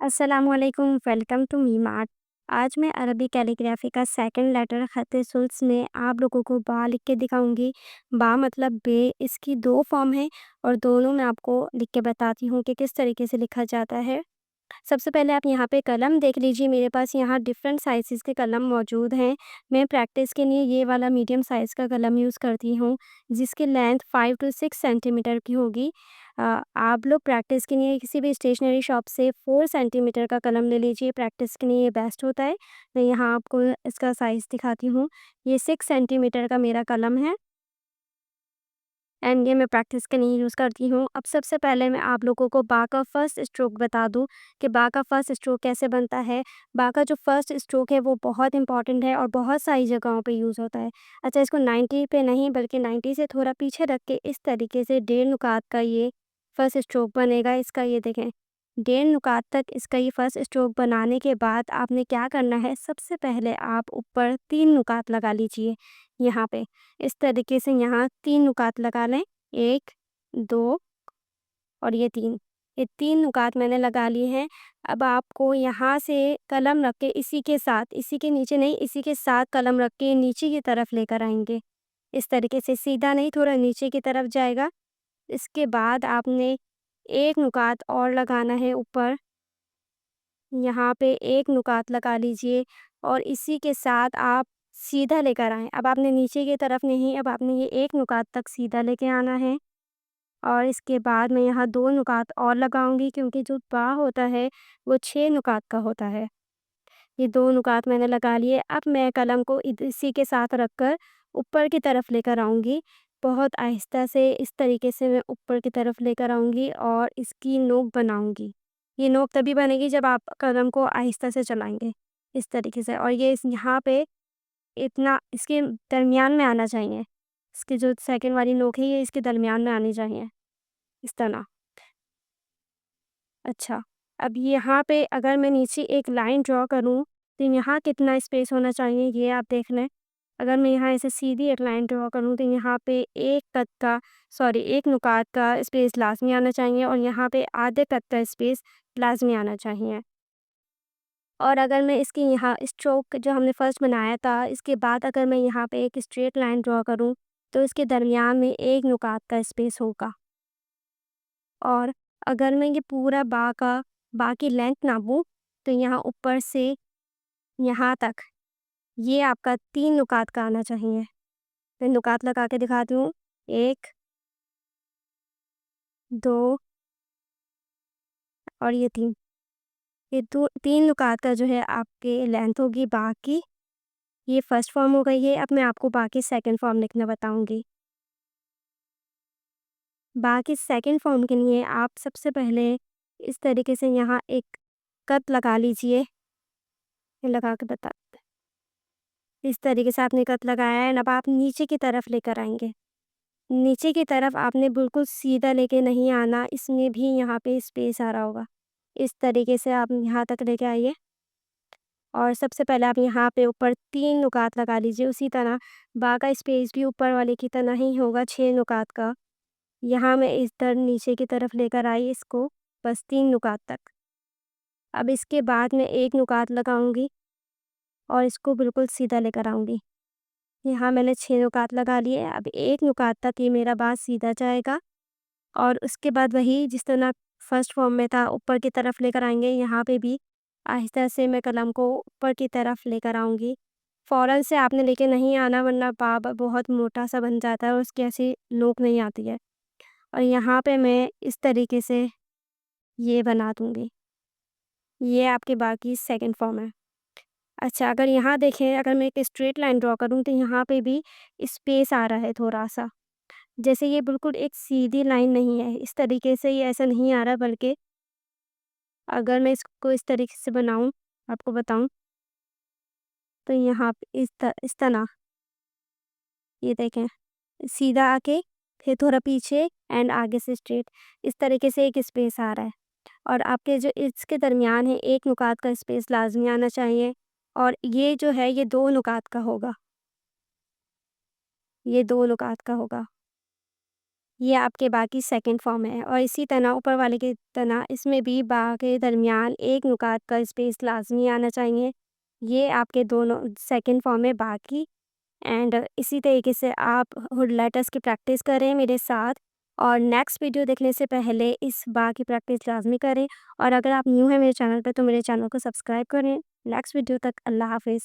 अस्सलामुअलैकुम, welcome to मीमार्ट। आज मैं अरबी कैलीग्राफी का सेकंड लेटर ख़त सुल्स में आप लोगों को बा लिख के दिखाऊंगी। बा मतलब बे, इसकी दो फॉर्म है और दोनों मैं आपको लिख के बताती हूँ कि किस तरीके से लिखा जाता है। सबसे पहले आप यहाँ पे कलम देख लीजिए, मेरे पास यहाँ डिफरेंट साइज़ेस के कलम मौजूद हैं। मैं प्रैक्टिस के लिए ये वाला मीडियम साइज़ का कलम यूज़ करती हूँ, जिसकी लेंथ 5 टू 6 सेंटीमीटर की होगी। आप लोग प्रैक्टिस के लिए किसी भी स्टेशनरी शॉप से 4 सेंटीमीटर का कलम ले लीजिए, प्रैक्टिस के लिए ये बेस्ट होता है। मैं यहाँ आपको इसका साइज़ दिखाती हूँ। ये 6 सेंटीमीटर का मेरा कलम है एंड ये मैं प्रैक्टिस के लिए यूज़ करती हूँ। अब सबसे पहले मैं आप लोगों को बा का फर्स्ट स्ट्रोक बता दूँ कि बा का फर्स्ट स्ट्रोक कैसे बनता है। बा का जो फर्स्ट स्ट्रोक है वो बहुत इंपॉर्टेंट है और बहुत सारी जगहों पे यूज़ होता है। अच्छा, इसको 90 पे नहीं बल्कि 90 से थोड़ा पीछे रख के इस तरीके से डेढ़ नुकात का ये फर्स्ट स्ट्रोक बनेगा। इसका ये देखें, डेढ़ नुकात तक इसका ये फर्स्ट स्ट्रोक बनाने के बाद आपने क्या करना है, सबसे पहले आप ऊपर 3 नुकात लगा लीजिए। यहाँ पे इस तरीके से यहाँ 3 नुकात लगा लें, 1, 2 और ये 3। ये 3 नुकात मैंने लगा लिए हैं। अब आपको यहाँ से कलम रख के इसी के साथ, इसी के नीचे नहीं, इसी के साथ कलम रख के नीचे की तरफ लेकर आएँगे। इस तरीके से सीधा नहीं, थोड़ा नीचे की तरफ जाएगा। इसके बाद आपने 1 नुकात और लगाना है ऊपर। यहाँ पे 1 नुकात लगा लीजिए और इसी के साथ आप सीधा लेकर आएँ। अब आपने नीचे की तरफ नहीं, अब आपने ये 1 नुकात तक सीधा लेके आना है और इसके बाद मैं यहाँ 2 नुकात और लगाऊँगी, क्योंकि जो बा होता है वो 6 नुकात का होता है। ये 2 नुकात मैंने लगा लिए। अब मैं कलम को इसी के साथ रखकर ऊपर की तरफ लेकर आऊँगी। बहुत आहिस्ता से इस तरीके से मैं ऊपर की तरफ लेकर आऊँगी और इसकी नोक बनाऊँगी। ये नोक तभी बनेगी जब आप कलम को आहिस्ता से चलाएँगे, इस तरीके से। और ये इस यहाँ पे इतना इसके दरमियान में आना चाहिए। इसकी जो सेकंड वाली नोक है ये इसके दरमियान में आनी चाहिए, इस तरह। अच्छा, अब यहाँ पे अगर मैं नीचे एक लाइन ड्रॉ करूँ, तो यहाँ कितना स्पेस होना चाहिए ये आप देख लें। अगर मैं यहाँ ऐसे सीधी एक लाइन ड्रॉ करूँ तो यहाँ पे 1 नुकात का स्पेस लाज़मी आना चाहिए और यहाँ पे आधे कत का स्पेस लाज़मी आना चाहिए। और अगर मैं इसकी यहाँ स्ट्रोक जो हमने फर्स्ट बनाया था, इसके बाद अगर मैं यहाँ पे एक स्ट्रेट लाइन ड्रॉ करूँ, तो इसके दरमियान में 1 नुकात का स्पेस होगा। और अगर मैं ये पूरा बा की लेंथ नापूँ, तो यहाँ ऊपर से यहाँ तक ये आपका 3 नुकात का आना चाहिए। मैं नुकात लगा के दिखाती हूँ। 1, 2 और ये 3। ये 3 नुकात का जो है आपके लेंथ होगी बा की। ये फर्स्ट फॉर्म हो गई है। अब मैं आपको बा की सेकंड फॉर्म लिखना बताऊँगी। बा की सेकंड फॉर्म के लिए आप सबसे पहले इस तरीके से यहाँ एक कत लगा लीजिए। ये लगा के बता इस तरीके से आपने कत लगाया है। अब आप नीचे की तरफ लेकर आएँगे। नीचे की तरफ आपने बिल्कुल सीधा लेके नहीं आना, इसमें भी यहाँ पे स्पेस आ रहा होगा। इस तरीके से आप यहाँ तक लेके आइए और सबसे पहले आप यहाँ पे ऊपर 3 नुकात लगा लीजिए। उसी तरह बा का स्पेस भी ऊपर वाले की तरह ही होगा, 6 नुकात का। यहाँ मैं इधर नीचे की तरफ लेकर आई इसको, बस 3 नुकात तक। अब इसके बाद मैं 1 नुकात लगाऊँगी और इसको बिल्कुल सीधा लेकर आऊँगी। यहाँ मैंने 6 नुकात लगा लिए। अब 1 नुकात तक ये मेरा बाँस सीधा जाएगा और उसके बाद वही जिस तरह फर्स्ट फॉर्म में था, ऊपर की तरफ लेकर आएँगे। यहाँ पे भी आहिस्ता से मैं कलम को ऊपर की तरफ लेकर आऊँगी। फ़ौरन से आपने लेके नहीं आना, वरना बहुत मोटा-सा बन जाता है और उसकी ऐसी नोक नहीं आती है। और यहाँ पे मैं इस तरीके से ये बना दूँगी। ये आपकी बाकी सेकंड फॉर्म है। अच्छा, अगर यहाँ देखें, अगर मैं एक स्ट्रेट लाइन ड्रॉ करूँ तो यहाँ पे भी स्पेस आ रहा है थोड़ा-सा। जैसे ये बिल्कुल एक सीधी लाइन नहीं है, इस तरीके से ये ऐसा नहीं आ रहा, बल्कि अगर मैं इसको इस तरीके से बनाऊँ, आपको बताऊँ, तो यहाँ पे इस तरह ये देखें, सीधा आके फिर थोड़ा पीछे एंड आगे से स्ट्रेट, इस तरीके से एक स्पेस आ रहा है। और आपके जो इसके दरमियान है 1 नुकात का स्पेस लाज़मी आना चाहिए और ये जो है ये 2 नुकात का होगा। ये 2 नुकात का होगा। ये आपके बा की सेकंड फॉर्म है और इसी तरह ऊपर वाले की तरह इसमें भी बा के दरमियान एक नुकात का स्पेस लाज़मी आना चाहिए। ये आपके दोनों सेकंड फॉर्म है बा की। एंड इसी तरीके से आप हुड लेटर्स की प्रैक्टिस करें मेरे साथ और नेक्स्ट वीडियो देखने से पहले इस बा की प्रैक्टिस लाज़मी करें और अगर आप न्यू हैं मेरे चैनल पे तो मेरे चैनल को सब्सक्राइब करें। नेक्स्ट वीडियो तक अल्लाह हाफ़िज़।